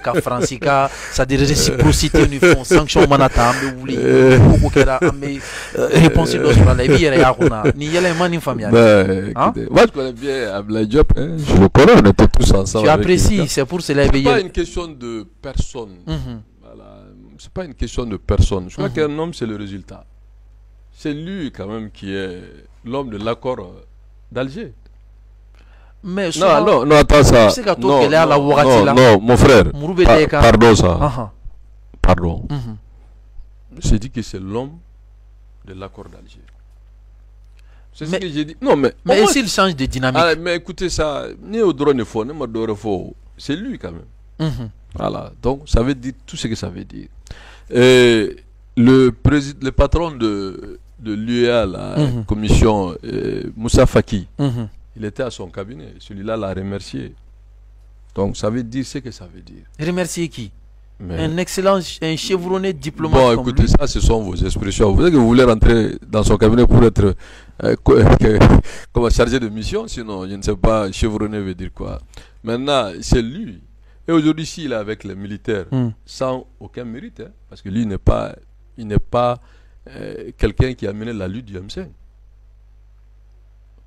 ka Francika, ça dit réciprocité nous font sanction manata mais oublie beaucoup que là mais réponse sur la vie et à ni yele mani famille. Moi je connais bien Ablaye Diop, je le connais, on était tous ensemble. Tu apprécies, c'est pour cela c'est pas une question de personne. Voilà, c'est pas une question de personne. Je crois qu'un homme c'est le résultat. C'est lui quand même qui est l'homme de l'accord d'Alger. Mais non, attends ça. Non, mon frère. Pardon ça. Pardon. J'ai dit que c'est l'homme de l'accord d'Alger. C'est ce que j'ai dit. Non, mais s'il change de dynamique. Mais écoutez ça, ni au drone faux, ni au drone faux. C'est lui quand même. Voilà. Donc ça veut dire tout ce que ça veut dire. Et le patron de l'UEA, la commission, Moussa Faki. Il était à son cabinet. Celui-là l'a remercié. Donc ça veut dire ce que ça veut dire. Remercier qui? Un excellent, un chevronné diplomate. Bon, écoutez, ça, ce sont vos expressions. Vous savez que vous voulez rentrer dans son cabinet pour être comme chargé de mission. Sinon, je ne sais pas, chevronné veut dire quoi. Maintenant, c'est lui. Et aujourd'hui, s'il est avec les militaires, sans aucun mérite, parce que lui, il n'est pas quelqu'un qui a mené la lutte du M5.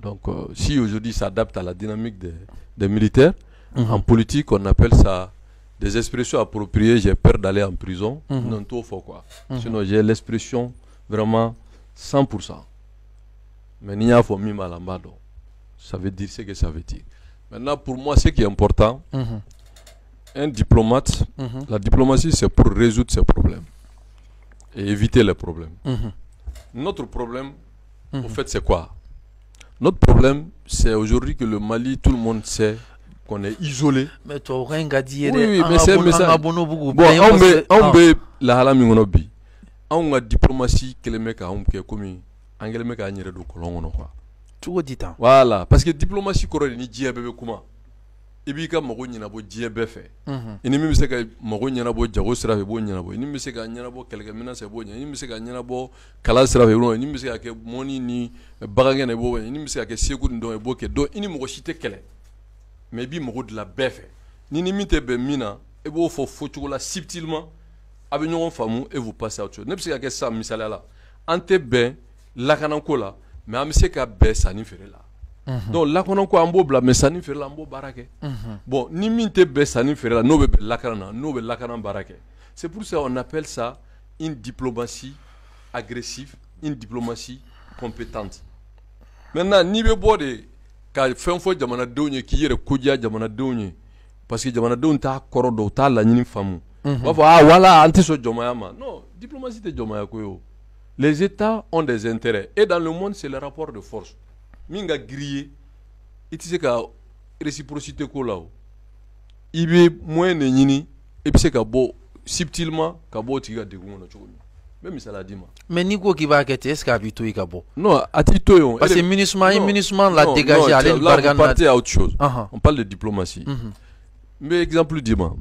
Donc, si aujourd'hui il s'adapte à la dynamique des militaires, en politique, on appelle ça des expressions appropriées. J'ai peur d'aller en prison. Non, tout faut quoi. Sinon, j'ai l'expression vraiment 100%. Mais il y a faut mis mal en bas. Ça veut dire ce que ça veut dire. Maintenant, pour moi, ce qui est important, un diplomate, la diplomatie, c'est pour résoudre ses problèmes et éviter les problèmes. Notre problème, au fait, c'est quoi? Notre problème, c'est aujourd'hui que le Mali, tout le monde sait qu'on est isolé. Mais toi, rien qu'à dire. Oui, mais c'est ça. Bon, on veut la hala mingonobi. On a diplomatie que les mecs ont comme anglais mecs a nire do kolongo quoi. Tu vois dit tant. Voilà, parce que diplomatie corée ni djé bébé comment. Ibi ka mago nyina bo djé befe. Ini mi se ka mago nyina bo jago sira fe bo nyina bo. Ini mi se ka nyina bo kelga mina se bo nyina. Ini mi se ka nyina bo kala sira fe bo. Ini mi se ka ke moni ni bagange ne bo. Ini mi se ka ke seku ndo e bo ke do ini mo shite kele. Mais bi mago de la befe. Ni ni mi te be mina e bo fo chocolat subtilement avec ñon famu et vous passez à autre chose. Ne se ka ke ça misala la. Ante ben la kananko la mais am se ka be sani fere la. Donc là qu'on a quoi en beau bla mais ça n'y fait l'ambo barake. Bon ni minte be ça n'y fait là no be lakana no be lakana barake. C'est pour ça qu'on appelle ça une diplomatie agressive, une diplomatie compétente. Maintenant ni be bode ka fen fo jamana donye ki yere kujia jamana donye parce que jamana don ta korodo ta la nyini famu. Va voir voilà anti so jomayama. Non, diplomatie de jomaya ko yo. Les États ont des intérêts et dans le monde c'est le rapport de force. Minga grillé et tu sais que réciprocité ko là ibe moins nyini et puis c'est que bon subtilement ka bo tiga de ngono choni même ça l'a dit ma mais niko ki va kete est-ce qu'habito ikabo non atito yo parce que ministre la dégager aller bargane partir à autre chose. On parle de diplomatie. Mais exemple dis-moi.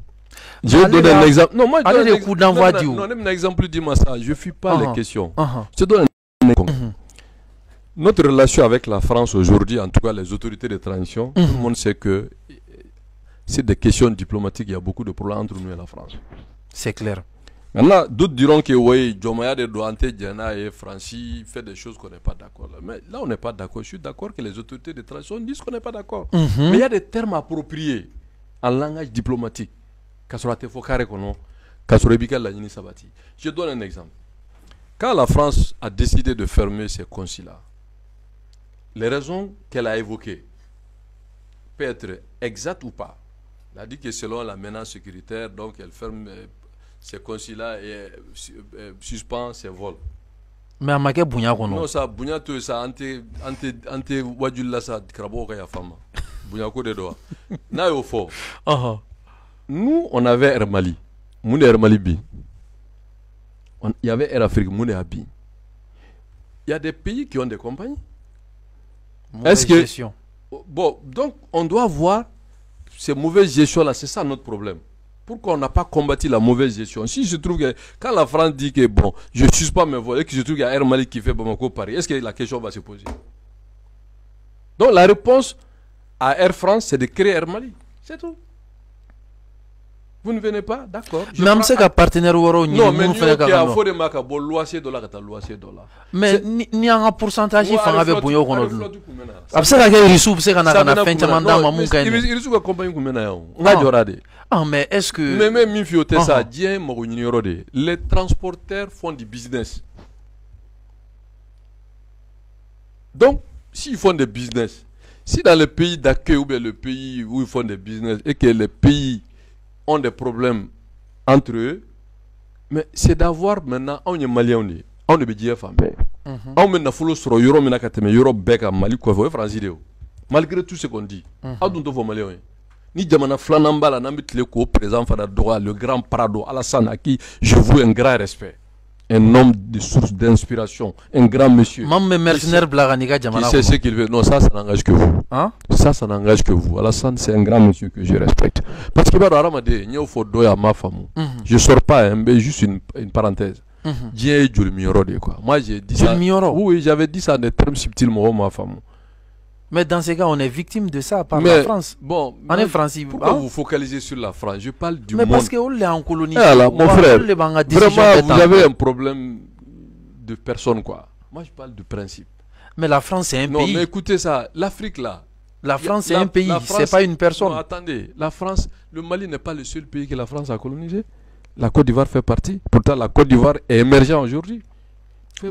Je vais donner un exemple. Non, moi je donne un coup d'envoi du. Non, un exemple dis-moi ça, je fuis pas les questions. Je te donne un exemple. Notre relation avec la France aujourd'hui, en tout cas les autorités de transition, tout le monde sait que c'est des questions diplomatiques, il y a beaucoup de problèmes entre nous et la France. C'est clair. Maintenant, d'autres diront que oui, Djomaya de Douante, Diana et Francis fait des choses qu'on n'est pas d'accord. Mais là, on n'est pas d'accord. Je suis d'accord que les autorités de transition disent qu'on n'est pas d'accord. Mais il y a des termes appropriés en langage diplomatique. Je donne un exemple. Quand la France a décidé de fermer ses consulats, les raisons qu'elle a évoquées peuvent être exactes ou pas. Elle a dit que selon la menace sécuritaire, donc elle ferme ses consulats et suspend ses vols. Mais à ma bunya kono. Non, ça bunya to ça ante wajula ça krabo ka ya fama. Bunya ko de doa. Na yo fo. Nous on avait Air Mali. Moune Air Mali bi. Il y avait Air Afrique, Moune Abi. Il y a des pays qui ont des compagnies. Est-ce que gestion. Bon, donc on doit voir ces mauvaises gestions là, c'est ça notre problème. Pourquoi on n'a pas combattu la mauvaise gestion? Si je trouve que quand la France dit que bon, je ne suspends mes vols et que je trouve qu'il y a Air Mali qui fait Bamako Paris, est-ce que la question va se poser? Donc la réponse à Air France, c'est de créer Air Mali. C'est tout. Vous ne venez pas, d'accord. Même si le partenaire Woro non, mais nous, il y a faux de marque, bon, loyer dollar, loyer dollar. Mais ni un pourcentage, il faut avoir bouillon qu'on a. Après ça, il y a des sous, c'est qu'on a fait un mandat, maman, quand même. Il faut accompagner comme ça. Ah, mais est-ce que. Mais même, il faut ça, Dieu, les transporteurs font du business. Donc, s'ils font des business, si dans le pays d'accueil ou bien le pays où ils font des business et que les pays ont des problèmes entre eux, mais c'est d'avoir maintenant, on est malien, on est bien famé. On maintenant follow sur Euro, on est Euro bec à Mali, quoi, français. Malgré tout ce qu'on dit, on doit malien. Ni Jamana Flanamba, n'ambit le co présent Fada droit, le grand Prado, Alassane, à qui je voue un grand respect. Un homme de source d'inspiration, un grand monsieur. Même mercenaire Blaganika Jamana. Qui sait ce qu'il veut. Non, ça n'engage que vous. Hein? Ça n'engage que vous. Alassane, c'est un grand monsieur que je respecte. Parce que je ne sors pas, hein, mais juste une parenthèse. Moi, j'ai dit ça. Oui, j'avais dit ça en des termes subtils, ma femme. Mais dans ces cas, on est victime de ça par la France. Bon, on est français. Pourquoi vous focalisez sur la France? Je parle du monde. Mais parce qu'on est en colonie. Alors, mon frère, vraiment, vous avez un problème de personne, quoi. Moi, je parle du principe. Mais la France, c'est un pays. Non, mais écoutez ça, l'Afrique, là. La France, c'est un pays, c'est pas une personne. Non, attendez, la France, le Mali n'est pas le seul pays que la France a colonisé. La Côte d'Ivoire fait partie. Pourtant, la Côte d'Ivoire est émergente aujourd'hui.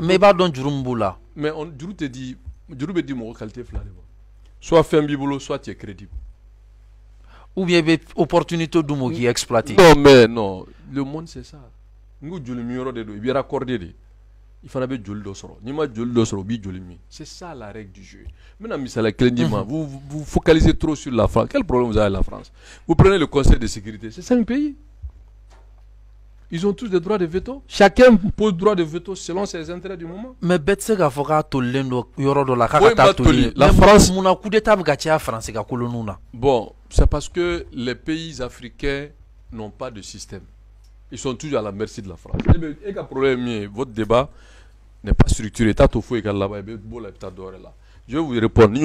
Mais pas dans Djurumbu, là. Mais Djurou te dit, Djurou me dit mon qualité flamme. Soit fait un bibolo, soit tu es crédible. Ou bien opportunité de qui exploiter. Non, mais non. Le monde, c'est ça. Nous, il est raccordé. Il faut avoir du dosoro. C'est ça la règle du jeu. Maintenant, vous focalisez trop sur la France. Quel problème vous avez avec la France? Vous prenez le Conseil de sécurité. C'est ça un pays. Ils ont tous des droits de veto. Chacun pose droit de veto selon ses intérêts du moment. Mais la France. Bon, c'est parce que les pays africains n'ont pas de système. Ils sont toujours à la merci de la France. Et le problème, votre débat n'est pas structuré. Je vais vous répondre.